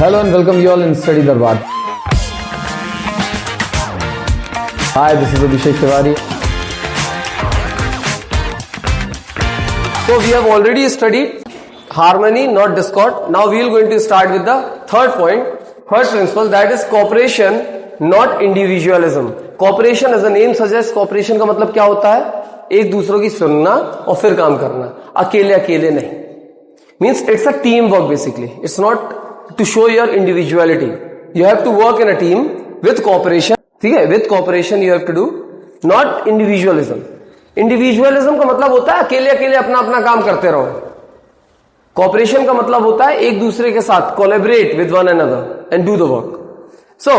Hello and welcome you all in Study Darbar. Hi, this is Abhishek Tiwari. So we have already studied harmony, not discord. Now we are going to start with the third point, third principle, that is cooperation, not individualism. Cooperation, as the name suggests, cooperation का मतलब क्या होता है? एक दूसरों की सुनना और फिर काम करना, अकेले अकेले नहीं. Means it's a teamwork basically. It's not to show your individuality. You have to work in a team with cooperation. ठीक है? With cooperation you have to do, not individualism. Individualism का मतलब होता है अकेले अकेले अपना अपना काम करते रहो. Cooperation का मतलब होता है एक दूसरे के साथ collaborate with one another and do the work. So,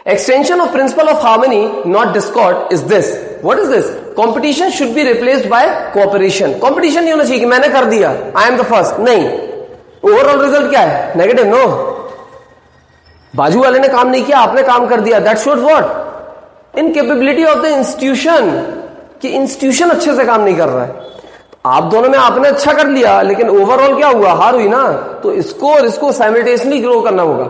extension of principle of harmony, not discord, is this. What is this? Competition should be replaced by cooperation. Competition नहीं होना चाहिए कि मैंने कर दिया, I am the first. नहीं. Overall result क्या है? Negative, no. बाजू वाले ने काम नहीं किया, आपने काम कर दिया. That shows what? Incapability of the institution. कि institution अच्छे से काम नहीं कर रहा है. आप दोनों में आपने अच्छा कर लिया, लेकिन ओवरऑल क्या हुआ? हार हुई ना. तो इसको और इसको साइमल्टेनियसली ग्रो करना होगा.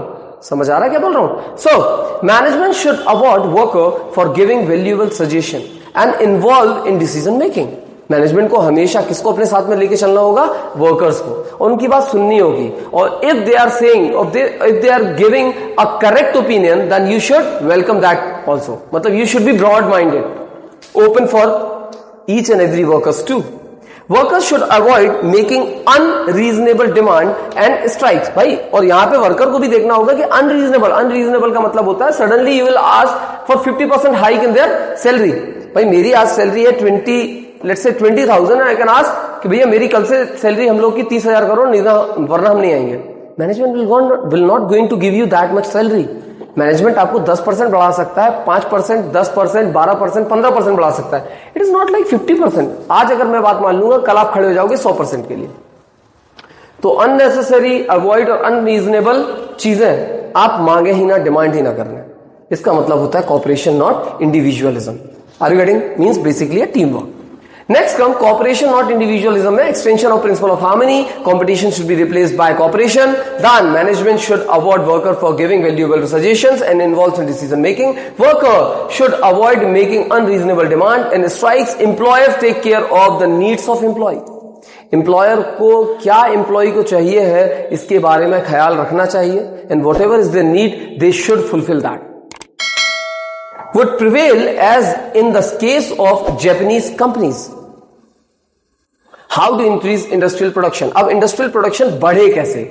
समझ आ रहा है क्या बोल रहा हूं? So management should award worker for giving valuable suggestion and involve in decision making. Management को हमेशा किसको अपने साथ में लेके चलना होगा? वर्कर्स को. और उनकी बात सुननी होगी. और if they are saying, if they are giving a correct opinion, then you should welcome that also. मतलब you should be broad minded, open for each and every workers to. Workers should avoid making unreasonable demand and strikes. भाई, और यहां पे worker को भी देखना होगा कि unreasonable का मतलब होता है suddenly you will ask for 50% hike in their salary. भाई मेरी आज सैलरी है 20,000 I can ask कि भैया मेरी कल से सैलरी हम लोग की 30,000 करो, नहीं वरना हम नहीं आएंगे. Management will not going to give you that much salary. Management आपको 10% बढ़ा सकता है, 5%, 10%, 12%, 15% बढ़ा सकता है. It is not like 50%. आज अगर मैं बात मान लूंगा, कल आप खड़े हो जाओगे 100% के लिए. तो अननेसेसरी, अवॉइड और अनरीजनेबल चीजें आप मांगे ही ना, डिमांड ही ना करना. इसका मतलब होता है cooperation, not individualism. Are you getting? Means basically a team work. Next come cooperation, not individualism. Extension of principle of harmony. Competition should be replaced by cooperation. Then management should award worker for giving valuable suggestions and involved in decision making. Worker should avoid making unreasonable demand and strikes. Employers take care of the needs of employee. Employer को क्या employee को चाहिए है, इसके बारे में ख्याल रखना चाहिए. And whatever is their need, they should fulfill that. Would prevail as in the case of Japanese companies. How to increase industrial production? अब industrial production बढ़े कैसे?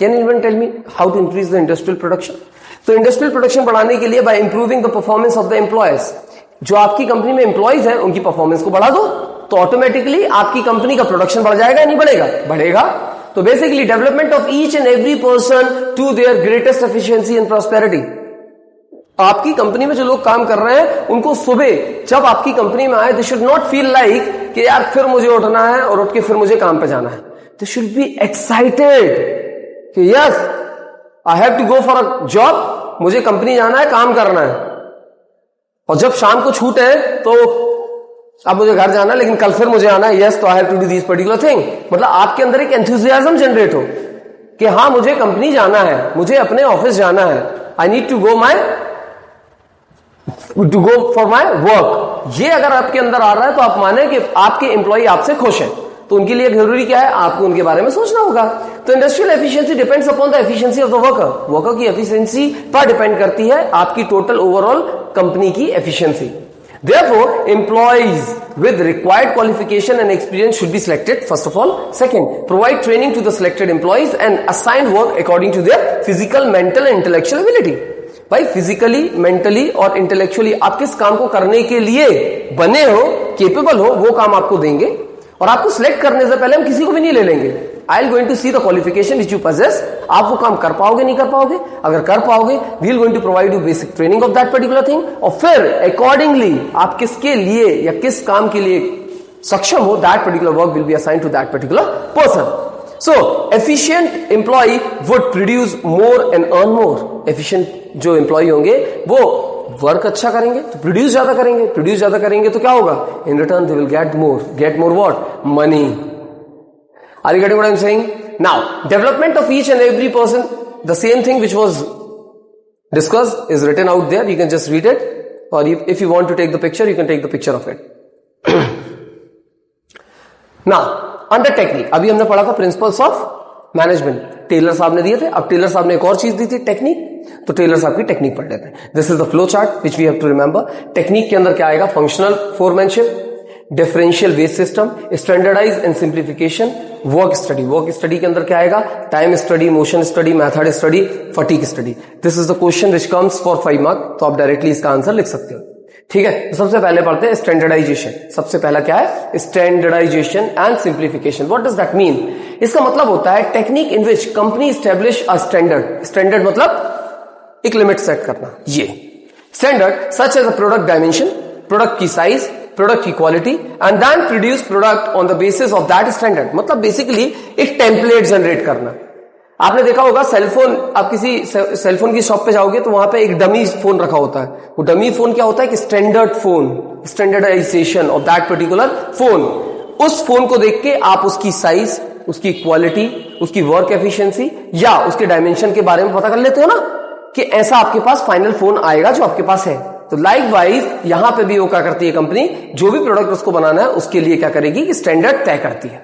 Can anyone tell me how to increase the industrial production? तो industrial production बढ़ाने के लिए by improving the performance of the employees. जो आपकी company में employees हैं, उनकी performance को बढ़ा दो, तो automatically आपकी कंपनी का production बढ़ जाएगा या नहीं बढ़ेगा? बढ़ेगा. तो basically development of each and every person to their greatest efficiency and prosperity. आपकी कंपनी में जो लोग काम कर रहे हैं, उनको सुबह जब आपकी कंपनी में आए, they should not feel like कि यार फिर मुझे उठना है और उठ के फिर मुझे काम पे जाना है. दे शुड बी एक्साइटेड कि yes I have to go for a job, मुझे कंपनी जाना है, काम करना है. और जब शाम को छूट है तो अब मुझे घर जाना है, लेकिन कल फिर मुझे आना है, यस तो I have to do this particular thing. मतलब आपके अंदर एक एंथुसियाज्म जनरेट हो कि हाँ मुझे कंपनी जाना है, मुझे अपने ऑफिस जाना है, I need to go for my work. ये अगर आपके अंदर आ रहा है तो आप माने कि आपके एम्प्लॉय आपसे खुश हैं. तो उनके लिए जरूरी क्या है? आपको उनके बारे में सोचना होगा. तो industrial efficiency depends upon the efficiency of the worker. Worker की एफिशिएंसी पर डिपेंड करती है आपकी टोटल ओवरऑल कंपनी की efficiency. Therefore, employees with required qualification and experience should be selected first of all. Second, provide training to the selected employees and assign work according to their physical, mental and intellectual ability. भाई physically, mentally और intellectually आप किस काम को करने के लिए बने हो, केपेबल हो, वो काम आपको देंगे. और आपको सिलेक्ट करने से पहले हम किसी को भी नहीं ले लेंगे. I am going to see the qualification which you possess. आप वो काम कर पाओगे, नहीं कर पाओगे? अगर कर पाओगे, we will going to provide you basic training of that particular thing. और फिर अकॉर्डिंगली आप किसके लिए या किस काम के लिए सक्षम हो, that particular work will be assign to that particular person. So, efficient employee would produce more and earn more. Efficient जो employee होंगे वो वर्क अच्छा करेंगे तो प्रोड्यूस ज्यादा करेंगे तो क्या होगा? In return they will get more what? Money. Are you getting what I'm saying? Now, development of each and every person the same thing which was discussed is written out there. You can just read it, or if you want to take the picture, you can take the picture of it. Now, under technique, अभी हमने पढ़ा था principles of management, Taylor साहब ने दिए थे. अब Taylor साहब ने एक और चीज दी थी, टेक्निक. तो टेलर साहब की टेक्निक पढ़ लेते हैं. This is the flow chart which we have to remember. Technique के अंदर क्या आएगा? Functional foremanship, differential wage system, standardise and simplification, work study. Work study के अंदर क्या आएगा? Time study, motion study, method study, fatigue study. This is the question which comes for 5 mark. तो आप डायरेक्टली इसका आंसर लिख सकते हो. ठीक है, तो सबसे पहले पढ़ते हैं स्टैंडर्डाइजेशन. सबसे पहला क्या है? Standardisation and simplification. What does that mean? इसका मतलब होता है technique in which company establish a standard. Standard मतलब एक लिमिट सेट करना. ये standard such as a product dimension, product की साइज, प्रोडक्ट की quality, and then produce product on the basis of that standard. मतलब बेसिकली एक template generate करना. आपने देखा होगा सेलफोन, आप किसी सेलफोन की शॉप पे जाओगे तो वहां पे एक डमी फोन रखा होता है. वो डमी फोन क्या होता है? कि standard phone, standardisation of that particular phone. उस फोन को देख के आप उसकी साइज, उसकी क्वालिटी, उसकी वर्क एफिशिएंसी या उसके डायमेंशन के बारे में पता कर लेते हो ना, कि ऐसा आपके पास फाइनल फोन आएगा जो आपके पास है. तो लाइकवाइज यहां पे भी वो क्या करती है कंपनी, जो भी प्रोडक्ट उसको बनाना है उसके लिए क्या करेगी कि स्टैंडर्ड तय करती है.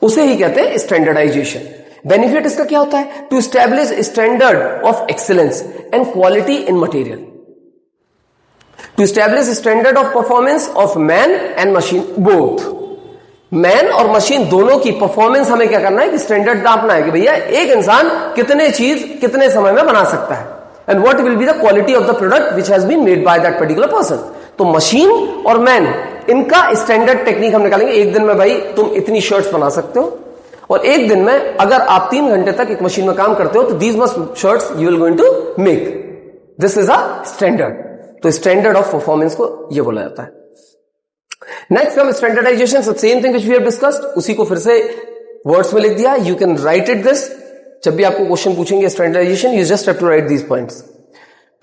उसे ही कहते हैं स्टैंडर्डाइजेशन. बेनिफिट इसका क्या होता है? To establish standard of excellence and quality in material, to establish standard of performance of man and machine both. Man और मशीन दोनों की परफॉर्मेंस हमें क्या करना है कि स्टैंडर्ड नापना है कि भैया एक इंसान कितने चीज कितने समय में बना सकता है, and what will be the quality of the product which has been made by that particular person. तो मशीन और मैन, इनका स्टैंडर्ड टेक्निक हम निकालेंगे. एक दिन में भाई तुम इतनी शर्ट्स बना सकते हो, और एक दिन में अगर आप 3 घंटे तक एक मशीन में काम करते हो तो these much shirts you will going to make. This is a standard. तो स्टैंडर्ड ऑफ परफॉर्मेंस को यह बोला जाता है. नेक्स्ट हम standardisation, same thing which we have discussed, उसी को फिर से वर्ड्स में लिख दिया. You can write it this. जब भी आपको क्वेश्चन पूछेंगे standardisation, you just have to write these points.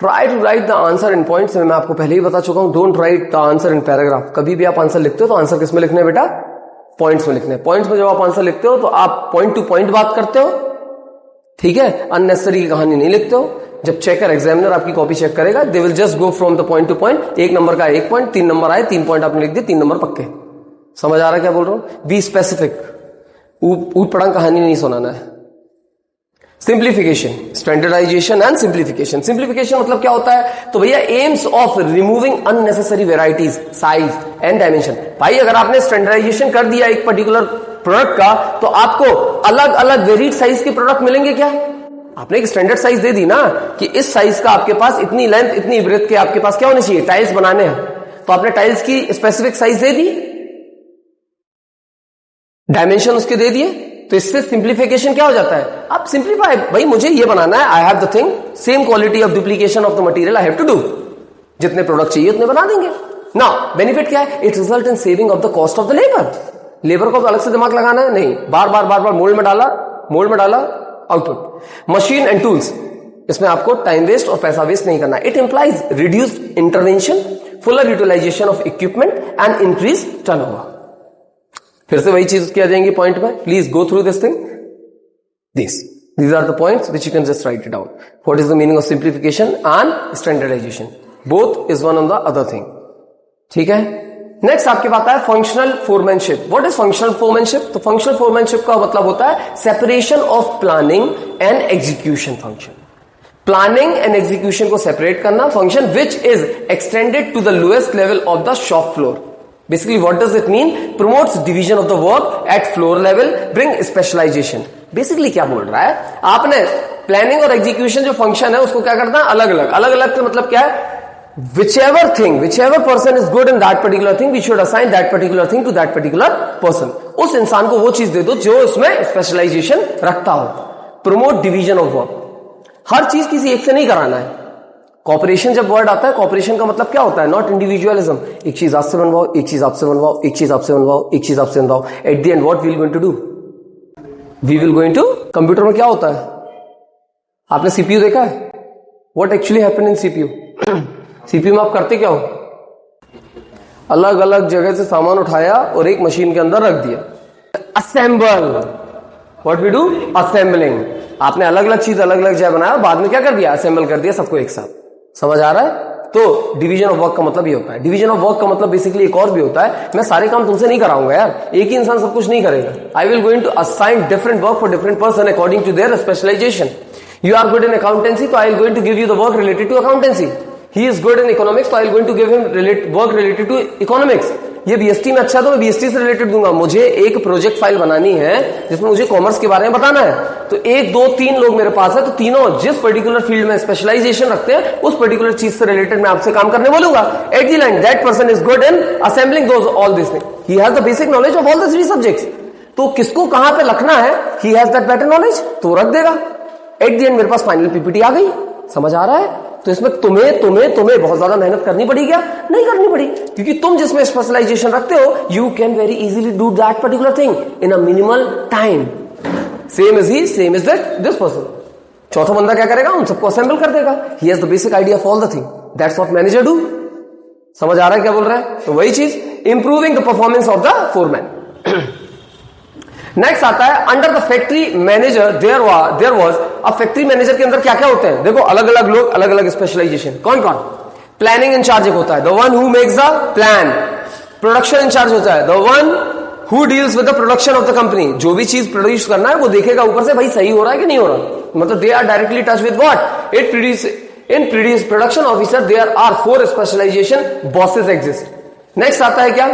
Try to write the answer in points. मैं आपको पहले ही बता चुका हूं, don't write the answer in paragraph. कभी भी आप आंसर लिखते हो तो आंसर किस में लिखना है बेटा? पॉइंट्स में लिखने. पॉइंट्स में जब आप आंसर लिखते हो तो आप पॉइंट टू पॉइंट बात करते हो. ठीक है, अननेसेसरी की कहानी नहीं लिखते हो. जब चेकर एग्जामिनर आपकी कॉपी चेक करेगा, they will just go from the point two point. 1 number का 1 पॉइंट, 3 नंबर आए, 3 पॉइंट आपने लिख दिए, 3 नंबर पक्के. समझ आ रहा है क्या बोल रहा हूं? Be specific. ऊट पड़ंग कहानी नहीं सुनाना है. Simplification, standardisation and simplification. Simplification मतलब क्या होता है? तो भैया aims of removing unnecessary varieties, size and dimension. भाई अगर आपने स्टैंडर्डाइजेशन कर दिया एक पर्टिकुलर प्रोडक्ट का, तो आपको अलग अलग वेरिड साइज के प्रोडक्ट मिलेंगे क्या? आपने एक स्टैंडर्ड साइज दे दी ना, कि इस साइज का आपके पास इतनी लेंथ, इतनी ब्रेथ के आपके पास क्या होने चाहिए? टाइल्स बनाने हैं. तो आपने टाइल्स की स्पेसिफिक साइज दे दी, डायमेंशन उसके दे दिए. तो इससे सिंप्लीफिकेशन क्या हो जाता है? आप सिंप्लीफाई, भाई मुझे ये बनाना है, I have the thing, same quality of duplication of the material I have to do. जितने प्रोडक्ट चाहिए उतने बना देंगे. नाउ बेनिफिट क्या है? It result in saving of the cost of the labour. Labour को अलग से दिमाग लगाना है नहीं, बार बार मोल्ड में डाला आउटपुट. मशीन एंड टूल्स, इसमें आपको टाइम वेस्ट और पैसा वेस्ट नहीं करना. It implies reduced intervention, fuller utilisation of equipment and increase turnover. फिर से वही चीज क्या जाएंगी पॉइंट में. Please go through this thing. These are the points which you can just write it down. What is the meaning of simplification and standardization? Both is one on the other thing. ठीक है. Next आपके पास है functional foremanship. What is functional foremanship? तो functional foremanship का मतलब होता है separation of planning and execution function. Planning and execution को सेपरेट करना. Function which is extended to the lowest level of the shop floor. Basically, what does it mean? Promotes division of the work at floor level, bring specialization. Basically क्या बोल रहा है? आपने planning और execution जो function है उसको क्या करना है? अलग अलग का मतलब क्या है? whichever person is good in that particular thing, we should assign that particular thing to that particular person. उस इंसान को वो चीज दे दो जो उसमें स्पेशलाइजेशन रखता हो. Promote division of work. हर चीज किसी एक से नहीं कराना है. कॉपरेशन जब वर्ड आता है, कॉपरेशन का मतलब क्या होता है? Not individualism. एक चीज आपसे बनवाओ, एक चीज आपसे बनवाओ, एक चीज आपसे बनवाओ, एक चीज आपसे बनवाओ. At the end what we will going to do? We will going to, computer में क्या होता है? आपने सीपीयू देखा है? What actually happen in CPU? CPU में आप करते क्या हो? अलग अलग जगह से सामान उठाया और एक मशीन के अंदर रख दिया. Assemble. What we do? Assembling. आपने अलग अलग चीज अलग अलग जगह बनाया, बाद में क्या कर दिया, असेंबल कर दिया सबको एक साथ। समझ आ रहा है? तो डिवीजन ऑफ वर्क का मतलब ये होता है। डिवीजन ऑफ वर्क का मतलब बेसिकली एक और भी होता है, मैं सारे काम तुमसे नहीं कराऊंगा यार, एक ही इंसान सब कुछ नहीं करेगा। I will going to assign different work for different person according to their specialisation. You are good in accountancy, so I am going to give you the work related to accountancy. He is good in economics, so I am going to give him work related to economics. ये BST में अच्छा, तो मैं BST से related दूंगा। मुझे एक project file बनानी है जिसमें मुझे कॉमर्स के बारे में बताना है, तो एक दो तीन लोग मेरे पास है, तो तीनों जिस पर्टिकुलर फील्ड में स्पेशलाइजेशन रखते हैं उस पर्टिकुलर चीज से रिलेटेड मैं आपसे काम करने बोलूंगा। Eight the and that person is good in assembling those all this thing, he has the basic knowledge of all the three subjects. तो किसको कहां पे रखना है, he has that better knowledge, तो रख देगा। एट द एंड मेरे पास फाइनल पीपीटी आ गई। समझ आ रहा है? तो इसमें तुम्हें बहुत ज्यादा मेहनत करनी पड़ी क्या? नहीं करनी पड़ी, क्योंकि तुम जिसमें स्पेशलाइजेशन रखते हो, you can very easily do that particular thing in a minimal time. Same is he, same is that this person. चौथा बंदा क्या करेगा, उन सबको असेंबल कर देगा। He has the basic idea of all the thing, that's what manager do. समझ आ रहा है क्या बोल रहा है? तो वही चीज, improving the performance of the foreman. Next आता है under the factory manager there was. अब फैक्ट्री मैनेजर के अंदर क्या क्या होते हैं, देखो अलग अलग लोग, अलग अलग स्पेशलाइजेशन। कौन कौन? प्लानिंग इंचार्ज एक होता है, the one who makes the plan. Production incharge होता है, the one who deals with the production of the company. जो भी चीज प्रोड्यूस करना है वो देखेगा ऊपर से, भाई सही हो रहा है कि नहीं हो रहा, मतलब they are directly touch with what it produce. In production officer there are 4 specialisation bosses exist. Next आता है क्या,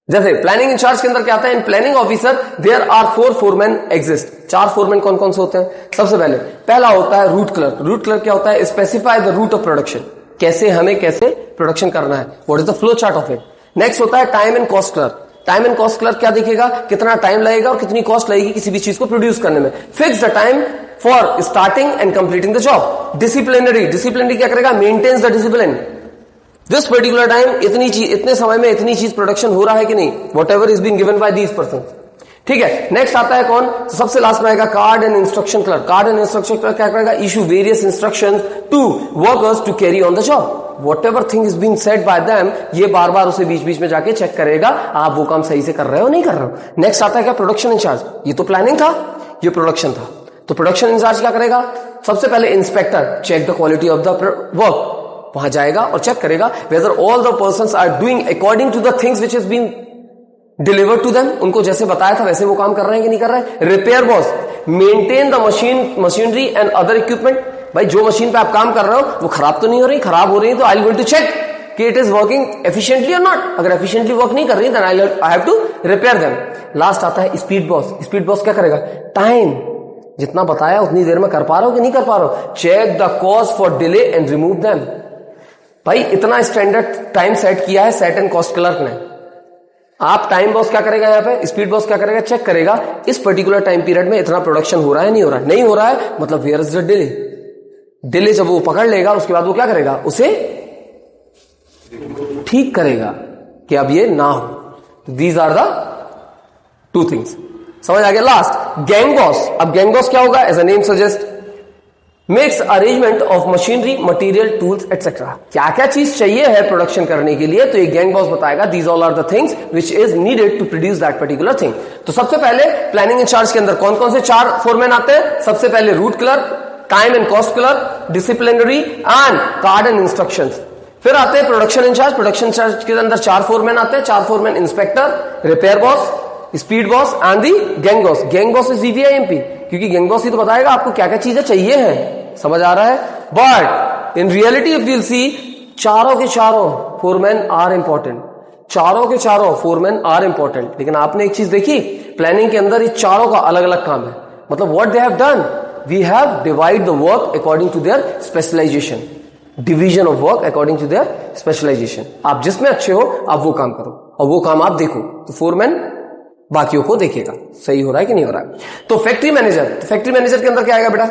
जैसे प्लानिंग इंचार्ज के अंदर क्या आता है, in planning officer there are 4 foreman exist. 4 foreman कौन कौन से होते हैं? सबसे पहले पहला होता है रूट क्लर्क। रूट क्लर्क क्या होता है, specify the route of production, कैसे प्रोडक्शन करना है, what is the flow chart of it. Next होता है time and cost clerk. Time and cost clerk क्या देखेगा, कितना टाइम लगेगा और कितनी कॉस्ट लगेगी किसी भी चीज को प्रोड्यूस करने में। Fix the time for starting and completing the job. Disciplinary क्या करेगा, maintains the discipline. This particular time इतनी चीज, इतने समय में इतनी चीज प्रोडक्शन हो रहा है कि नहीं, what ever is being given by these person. ठीक है, नेक्स्ट आता है कौन, तो सबसे लास्ट में आएगा card and instruction clerk. Card and instruction clerk क्या करेगा, issue various instructions to workers to carry on the job. Whatever thing is being said by them, ये बार बार उसे बीच बीच में जाके चेक करेगा, आप वो काम सही से कर रहे हो नहीं कर रहे हो। नेक्स्ट आता है क्या, प्रोडक्शन इंचार्ज। ये तो प्लानिंग था, ये प्रोडक्शन था, तो प्रोडक्शन इंचार्ज क्या करेगा, सबसे पहले inspector check the quality of the work, वहां जाएगा और चेक करेगा whether all the persons are doing according to the things which is being delivered to them. उनको जैसे बताया था वैसे वो काम कर रहे हैं कि नहीं कर रहे हैं। Repair boss maintain the machinery and other equipment. भाई जो मशीन पे आप काम कर रहे हो वो खराब तो नहीं हो रही, खराब हो रही है तो I will going to check कि इट इज वर्किंग एफिशिएंटली और नॉट। अगर एफिशिएंटली वर्क नहीं कर रही then I have to repair them. Last आता है स्पीड बॉस। स्पीड बॉस क्या करेगा, टाइम जितना बताया उतनी देर में कर पा रहे हो कि नहीं कर पा रहे हो, check the cause for delay and remove them. भाई इतना स्टैंडर्ड टाइम सेट किया है सेट एंड कॉस्ट क्लर्क ने। आप टाइम बॉस क्या करेगा, यहाँ पे स्पीड बॉस क्या करेगा, चेक करेगा इस पर्टिकुलर टाइम पीरियड में इतना प्रोडक्शन हो रहा है नहीं हो रहा है। नहीं हो रहा है मतलब where is the delay. Delay जब वो पकड़ लेगा उसके बाद वो क्या करेगा, उसे ठीक करेगा कि अब ये ना हो। These are the 2 things. समझ आ गया। Last gang boss. अब गैंग बॉस क्या होगा, as a name suggest makes arrangement of machinery material tools etcetera. क्या क्या चीज चाहिए है प्रोडक्शन करने के लिए, तो एक गैंग बॉस बताएगा these all are the things which is needed to produce that particular thing. तो सबसे पहले प्लानिंग इंचार्ज के अंदर कौन कौन से 4 फोरमैन आते हैं, सबसे पहले root clerk, time and cost clerk, disciplinary and card and instructions. फिर आते हैं प्रोडक्शन इंचार्ज। प्रोडक्शन इंचार्ज के अंदर 4 फोरमैन आते हैं। 4 foreman inspector, repair boss, speed boss and the gang boss. Gang boss is VVIMP, क्योंकि गैंग बॉस ही तो बताएगा आपको क्या क्या चीजें चाहिए है। समझ आ रहा है। But in reality if we'll see, चारों के चारों फोरमैन आर इंपॉर्टेंट। चारों के चारों फोरमैन आर इंपॉर्टेंट। लेकिन आपने एक चीज देखी, प्लानिंग के अंदर ये चारों का अलग अलग काम है। मतलब what they have done, we have divide the work according to their specialization. Division of work according to their specialization. आप जिसमें अच्छे हो आप वो काम करो और वो काम आप देखो, तो फोरमैन बाकियों को देखेगा सही हो रहा है कि नहीं हो रहा है। तो फैक्ट्री मैनेजर, फैक्ट्री मैनेजर के अंदर क्या आएगा बेटा,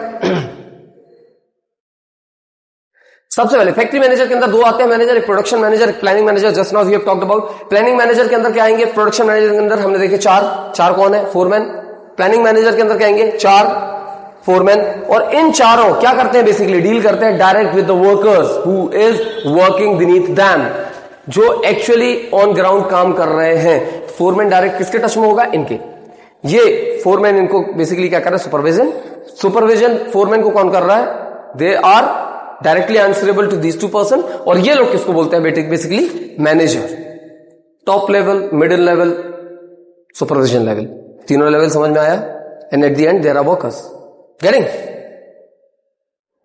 सबसे पहले फैक्ट्री मैनेजर के अंदर 2 आते हैं मैनेजर, एक प्रोडक्शन मैनेजर, एक planning manager. Just now we have talked about planning manager के अंदर क्या आएंगे, प्रोडक्शन मैनेजर के अंदर हमने देखे 4 कौन है, फोरमैन। प्लानिंग मैनेजर के अंदर क्या आएंगे 4 फोरमैन। और इन चारों क्या करते हैं, बेसिकली डील करते हैं direct with the workers who is working beneath them, जो एक्चुअली ऑन ग्राउंड काम कर रहे हैं। फोरमैन डायरेक्ट किसके टच में होगा, इनके। ये फोरमैन इनको बेसिकली क्या कर रहा है? सुपरविजन फोरमैन को कौन कर रहा है? They are directly answerable to these 2 person. और ये लोग किसको बोलते हैं? Basically manager. Top level, middle level, supervision level, तीनों लेवल समझ में आया? And at the end there are workers. Getting?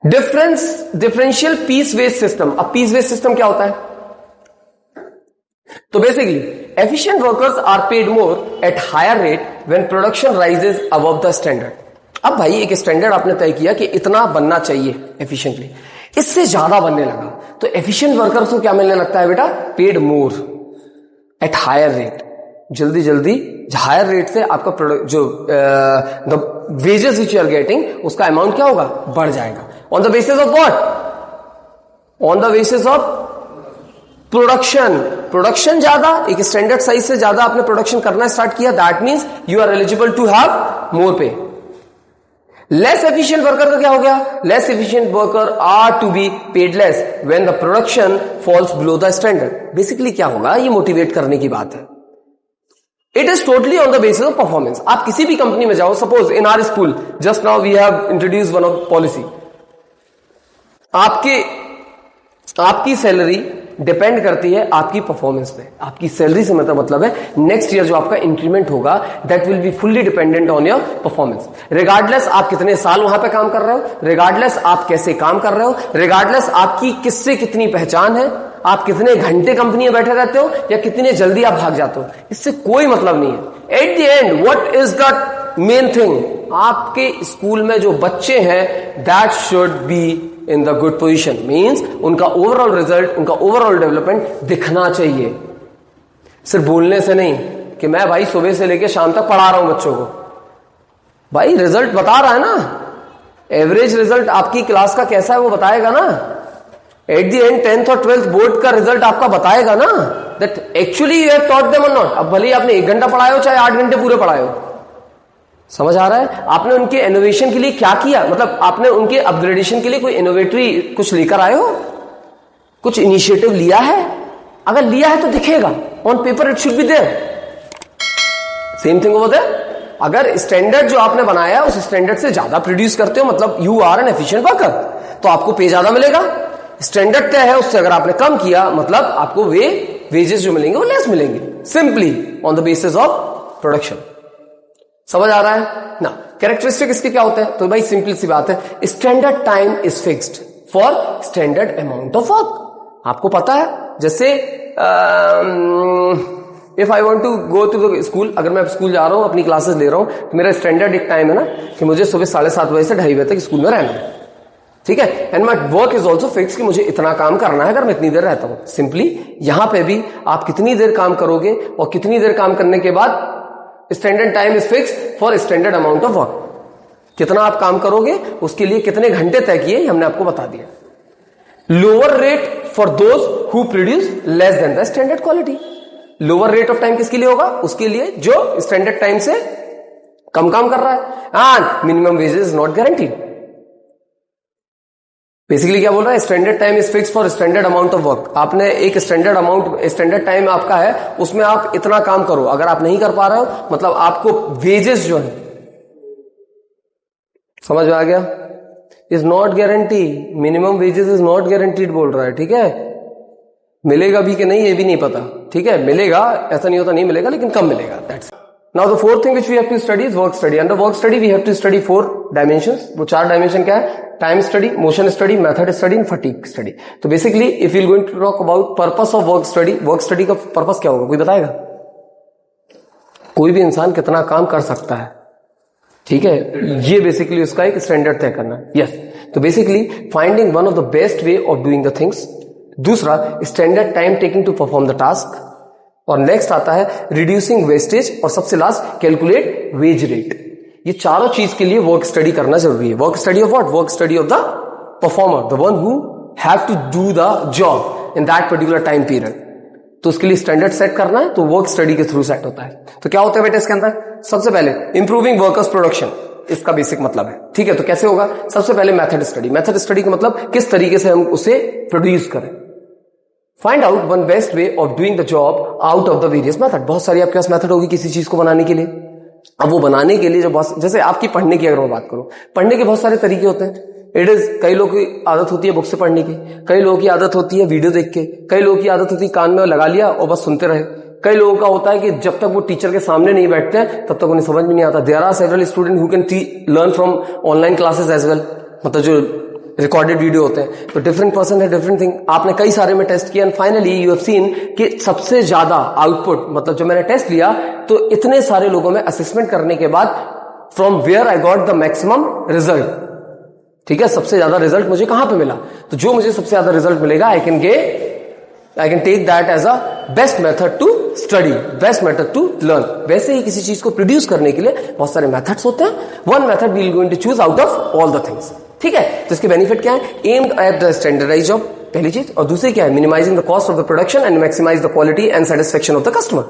Differential piece wage system. अब पीस वेज सिस्टम क्या होता है? तो basically efficient workers are paid more at higher rate when production rises above the standard. अब भाई एक स्टैंडर्ड आपने तय किया कि इतना बनना चाहिए एफिशिएंटली, इससे ज्यादा बनने लगा तो एफिशिएंट वर्कर्स को क्या मिलने लगता है बेटा? Paid more at higher rate. जल्दी जल्दी हायर रेट से आपका प्रोडक्ट जो the wages which you are getting उसका अमाउंट क्या होगा? बढ़ जाएगा। On the basis of what? On the basis of production ज्यादा, एक स्टैंडर्ड साइज से ज्यादा आपने प्रोडक्शन करना स्टार्ट किया, that means you are eligible to have more pay. Less efficient worker का क्या हो गया? Less efficient worker are to be paid less when the production falls below the standard. Basically क्या होगा? ये मोटिवेट करने की बात है। It is totally on the basis of performance. आप किसी भी कंपनी में जाओ, suppose in our school just now we have introduce one of policy, आपकी सैलरी डिपेंड करती है आपकी परफॉर्मेंस पे। आपकी सैलरी से मतलब है नेक्स्ट ईयर जो आपका इंक्रीमेंट होगा that will be fully dependent on your performance. Regardless आप कितने साल वहां पे काम कर रहे हो, रिगार्डलेस आप कैसे काम कर रहे हो, रिगार्डलेस आपकी किससे कितनी पहचान है, आप कितने घंटे कंपनी में बैठे रहते हो या कितने जल्दी आप भाग जाते हो, इससे कोई मतलब नहीं है। Eight the end what is the main thing? आपके स्कूल में जो बच्चे हैं that should be in the good position, means उनका ओवरऑल रिजल्ट, उनका ओवरऑल डेवलपमेंट दिखना चाहिए, सिर्फ बोलने से नहीं कि मैं भाई सुबह से लेकर शाम तक पढ़ा रहा हूं बच्चों को। भाई रिजल्ट बता रहा है ना, एवरेज रिजल्ट आपकी क्लास का कैसा है वो बताएगा ना। एट द एंड 10th और 12th बोर्ड का रिजल्ट आपका बताएगा ना that actually you have taught them और नॉट। अब भले ही आपने 1 घंटा पढ़ाए हो चाहे 8 घंटे पूरे पढ़ाए हो, समझ आ रहा है? आपने उनके इनोवेशन के लिए क्या किया, मतलब आपने उनके अपग्रेडेशन के लिए कोई इनोवेटरी कुछ लेकर आए हो, कुछ इनिशिएटिव लिया है? अगर लिया है तो दिखेगा, on paper it should be there. Same thing over there. अगर स्टैंडर्ड जो आपने बनाया है उस स्टैंडर्ड से ज्यादा प्रोड्यूस करते हो मतलब you are an efficient worker, तो आपको पे ज्यादा मिलेगा। स्टैंडर्ड तय है उससे अगर आपने कम किया मतलब आपको वेजेस जो मिलेंगे वो लेस मिलेंगे, simply on the basis of production. समझ आ रहा है ना? कैरेक्टरिस्टिक इसके क्या होते हैं? तो भाई सिंपल सी बात है, standard time is fixed for standard amount of work. आपको पता है जैसे if I want to go to the school, अगर मैं स्कूल जा रहा हूं अपनी क्लासेस ले रहा हूं तो मेरा स्टैंडर्ड एक टाइम है ना कि मुझे सुबह 7:30 बजे से 2:30 बजे तक स्कूल में रहना है, ठीक है? And my work is also fix कि मुझे इतना काम करना है अगर मैं इतनी देर रहता हूं। सिंपली यहां पे भी आप कितनी देर काम करोगे और कितनी देर काम करने के बाद standard time is fix for standard amount of work. कितना आप काम करोगे उसके लिए कितने घंटे तय किए हमने आपको बता दिया। Lower rate for those who produce less than the standard quality. Lower rate of time किसके लिए होगा? उसके लिए जो स्टैंडर्ड टाइम से कम काम कर रहा है। And minimum wages is not guaranteed. Basically क्या बोल रहा है? Standard time is fix for standard amount of work. आपने एक स्टैंडर्ड टाइम आपका है, उसमें आप इतना काम करो, अगर आप नहीं कर पा रहे हो मतलब आपको वेजेस जो है, समझ में आ गया? Is not guarantee, minimum wages is not guaranteed बोल रहा है, ठीक है? मिलेगा भी कि नहीं ये भी नहीं पता, ठीक है? मिलेगा, ऐसा नहीं होता नहीं मिलेगा, लेकिन कम मिलेगा। That's Now the fourth thing which we have to study is work study. Under work study we have to study 4 dimensions. वो 4 dimension क्या है? Time study, motion study, method study and fatigue study. तो basically if we are going to talk about purpose of work study का purpose क्या होगा? कोई बताएगा? कोई भी इंसान कितना काम कर सकता है, ठीक है? ये बेसिकली उसका एक स्टैंडर्ड तय करना है। यस, तो basically finding one of the best way of doing the things. दूसरा standard time taking to perform the task, और नेक्स्ट आता है रिड्यूसिंग वेस्टेज, और सबसे लास्ट कैलकुलेट वेज रेट। ये चारों चीज के लिए वर्क स्टडी करना जरूरी है। Work study of what? Work study of the performer, the one who have to do the job in that particular time period. तो उसके लिए स्टैंडर्ड सेट करना है, तो वर्क स्टडी के थ्रू सेट होता है। तो क्या होता है बेटा इसके अंदर? सबसे पहले इंप्रूविंग वर्कर्स प्रोडक्शन, इसका बेसिक मतलब है, ठीक है? तो कैसे होगा? सबसे पहले मेथड स्टडी। मेथड स्टडी का मतलब किस तरीके से हम उसे प्रोड्यूस करें। Find out one best way of doing the job out of the various method. बहुत सारी आपके पास मेथड होगी किसी चीज को बनाने के लिए। अब वो बनाने के लिए जो बहुत, जैसे आपकी पढ़ने की अगर मैं बात करूं, पढ़ने के बहुत सारे तरीके होते हैं। कई लोगों की आदत होती है बुक से पढ़ने की, कई लोगों की आदत होती है वीडियो देख के, कई लोगों की आदत होती है कान में लगा लिया और बस सुनते रहे, कई लोगों का होता है कि जब तक वो टीचर के सामने नहीं बैठते हैं तब तक उन्हें समझ में नहीं आता। There are several student who can learn from online classes as well, मतलब जो रिकॉर्डेड वीडियो होते हैं। तो डिफरेंट पर्सन है, डिफरेंट थिंग। आपने कई सारे में टेस्ट किया and finally you have seen कि सबसे ज्यादा आउटपुट, मतलब जब मैंने टेस्ट लिया तो इतने सारे लोगों में असेसमेंट करने के बाद from where I got the maximum result, ठीक है, सबसे ज्यादा रिजल्ट मुझे कहां पे मिला, तो जो मुझे सबसे ज्यादा रिजल्ट मिलेगा I can take that as a best method to study, best method to learn. वैसे ही किसी चीज को प्रोड्यूस करने के लिए बहुत सारे मेथड्स होते हैं, one method we will going to choose out of all the things, ठीक है। तो इसके बेनिफिट क्या है, aimed at the standardize job, पहली चीज, और दूसरी क्या है, minimizing the cost of the production and maximize the quality and satisfaction of the customer.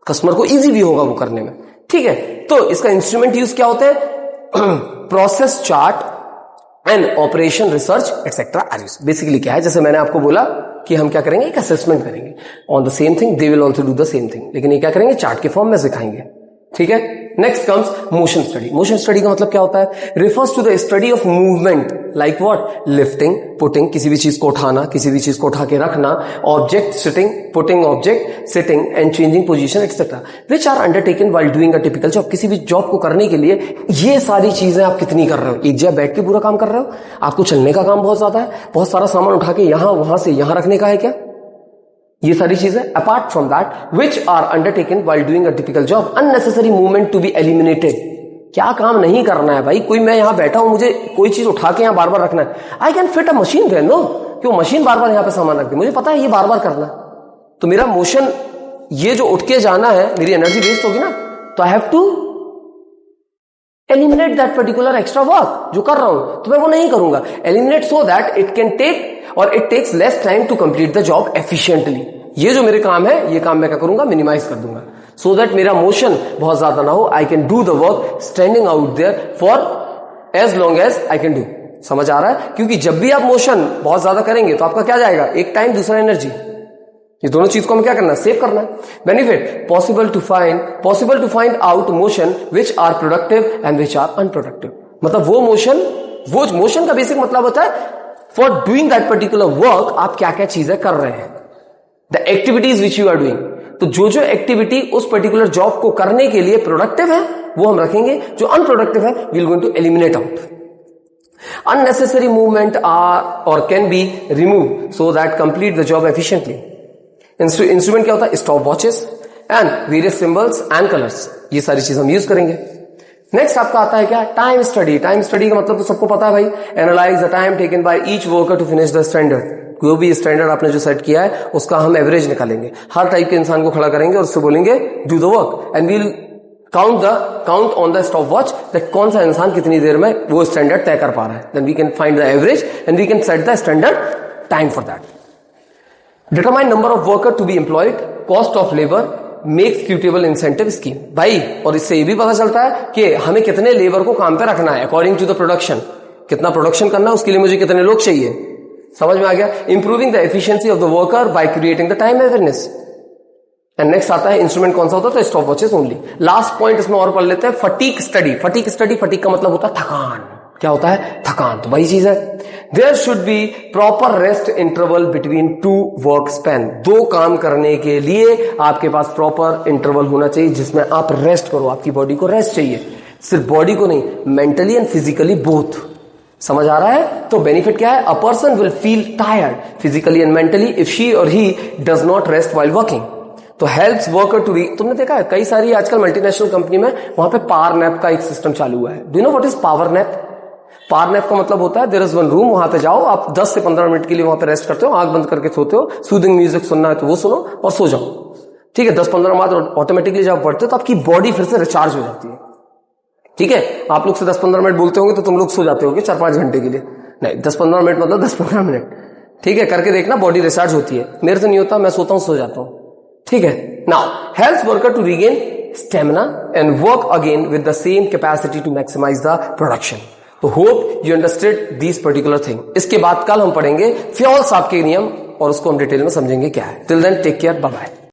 Customer को इजी भी होगा वो करने में, ठीक है। तो इसका इंस्ट्रूमेंट यूज क्या होते हैं, process chart and operation research etcetera are used. Basically क्या है, जैसे मैंने आपको बोला कि हम क्या करेंगे, एक असेसमेंट करेंगे on the same thing, they will also do the same thing, लेकिन ये क्या करेंगे, चार्ट के फॉर्म में सिखाएंगे, ठीक है। Next comes motion study. Motion study का मतलब क्या होता है, refers to the study of movement, like what, lifting, putting, किसी भी चीज को उठाना, किसी भी चीज को उठा के रखना, object sitting, putting object, sitting and changing position etcetera, which are undertaken while doing a typical job. किसी भी जॉब को करने के लिए ये सारी चीजें आप कितनी कर रहे हो, एक जगह बैठ के पूरा काम कर रहे हो, आपको चलने का काम बहुत ज्यादा है, बहुत सारा सामान उठा के यहां वहां से यहां रखने का है क्या, ये सारी चीजें। Apart from that which are undertaken while doing a typical job, unnecessary movement to be eliminated. क्या काम नहीं करना है भाई, कोई मैं यहां बैठा हूं, मुझे कोई चीज उठा के यहां बार बार रखना है, I can fit a machine there, no, कि वो मशीन बार बार यहां पे सामान रख दे, मुझे पता है ये बार बार करना है, तो मेरा मोशन, ये जो उठ के जाना है, मेरी एनर्जी वेस्ट होगी ना, तो I have to eliminate that particular extra work जो कर रहा हूं, तो मैं वो नहीं करूंगा। Eliminate so that it can take और it takes less time to complete the job efficiently. ये जो मेरे काम है, ये काम मैं क्या करूंगा, मिनिमाइज कर दूंगा, सो दैट मेरा मोशन बहुत ज्यादा ना हो, I can do the work standing out there for as long as I can do. समझ आ रहा है, क्योंकि जब भी आप मोशन बहुत ज्यादा करेंगे तो आपका क्या जाएगा, एक टाइम, दूसरा एनर्जी, ये दोनों चीज को हमें क्या करना है, सेव करना है। Benefit, possible to find out motion which are productive and which are unproductive. मतलब वो मोशन का बेसिक मतलब होता है for doing that particular work आप क्या क्या चीजें कर रहे हैं, the activities which you are doing. तो जो एक्टिविटी उस पर्टिकुलर जॉब को करने के लिए प्रोडक्टिव है वो हम रखेंगे, जो अनप्रोडक्टिव है we will going to eliminate out. Unnecessary movement are और can be remove so that complete the job efficiently. Instrument क्या होता है, stop watches and various symbols and colours, ये सारी चीज हम यूज करेंगे। नेक्स्ट आपका आता है क्या, टाइम स्टडी। टाइम स्टडी का मतलब तो सबको पता है भाई, analyse the time taken by each worker to finish the standard. कोई भी स्टैंडर्ड आपने जो सेट किया है उसका हम एवरेज निकालेंगे, हर टाइप के इंसान को खड़ा करेंगे और उससे बोलेंगे do the work and we'll count on the stop watch that कौन सा इंसान कितनी देर में वो स्टैंडर्ड तय कर पा रहा है, then we can find the average and we can set the standard time for that. Determine number of worker to be employed, cost of labour, make suitable incentive scheme. भाई, और इससे ये भी पता चलता है कि हमें कितने लेबर को काम पे रखना है अकॉर्डिंग टू द प्रोडक्शन, कितना प्रोडक्शन करना है उसके लिए मुझे कितने लोग चाहिए, समझ में आ गया। Improving the efficiency of the worker by creating the time awareness. And next आता है इंस्ट्रूमेंट कौन सा होता है, तो stop watches only. Last point इसमें और पढ़ लेते हैं, फटीग स्टडी। फटीग का मतलब होता है थकान। क्या होता है, थकान, तो वही चीज है। There should be proper rest interval between two work span. दो काम करने के लिए आपके पास प्रॉपर इंटरवल होना चाहिए जिसमें आप रेस्ट करो, आपकी बॉडी को रेस्ट चाहिए, सिर्फ बॉडी को नहीं, मेंटली एंड फिजिकली बोथ। समझ आ रहा है, तो बेनिफिट क्या है, a person will feel tired physically and mentally if she और he does not rest while working. तो हेल्प्स वर्कर टू तुमने देखा है कई सारी आजकल मल्टीनेशनल कंपनी में वहां पे पावर नैप का एक सिस्टम चालू हुआ है। Do you know what is power nap? Power nap का मतलब होता है देयर इज वन रूम, वहां पे जाओ, आप 10 से 15 मिनट के लिए वहां पे रेस्ट करते हो, आंख बंद करके सोते हो, सूदिंग म्यूजिक सुनना है तो वो सुनो और सो जाओ, ठीक है। 10-15 बाद ऑटोमेटिकली जब पढ़ते हो तो आपकी बॉडी फिर से रिचार्ज हो जाती है, ठीक है। आप लोग से 10-15 मिनट बोलते होंगे तो तुम लोग सो जाते होगे 4-5 घंटे के लिए, नहीं 10-15 मिनट मतलब 10-15 मिनट, ठीक है, करके देखना, बॉडी रिचार्ज होती है। मेरे से नहीं होता, मैं सोता हूं, सो जाता हूं, ठीक है। Now helps worker to regain stamina and work again with the same capacity to maximise the production. तो hope you understood this particular thing. इसके बाद कल हम पढ़ेंगे फ्योल साहब के नियम और उसको हम डिटेल में समझेंगे क्या है। Till then take care, bye bye.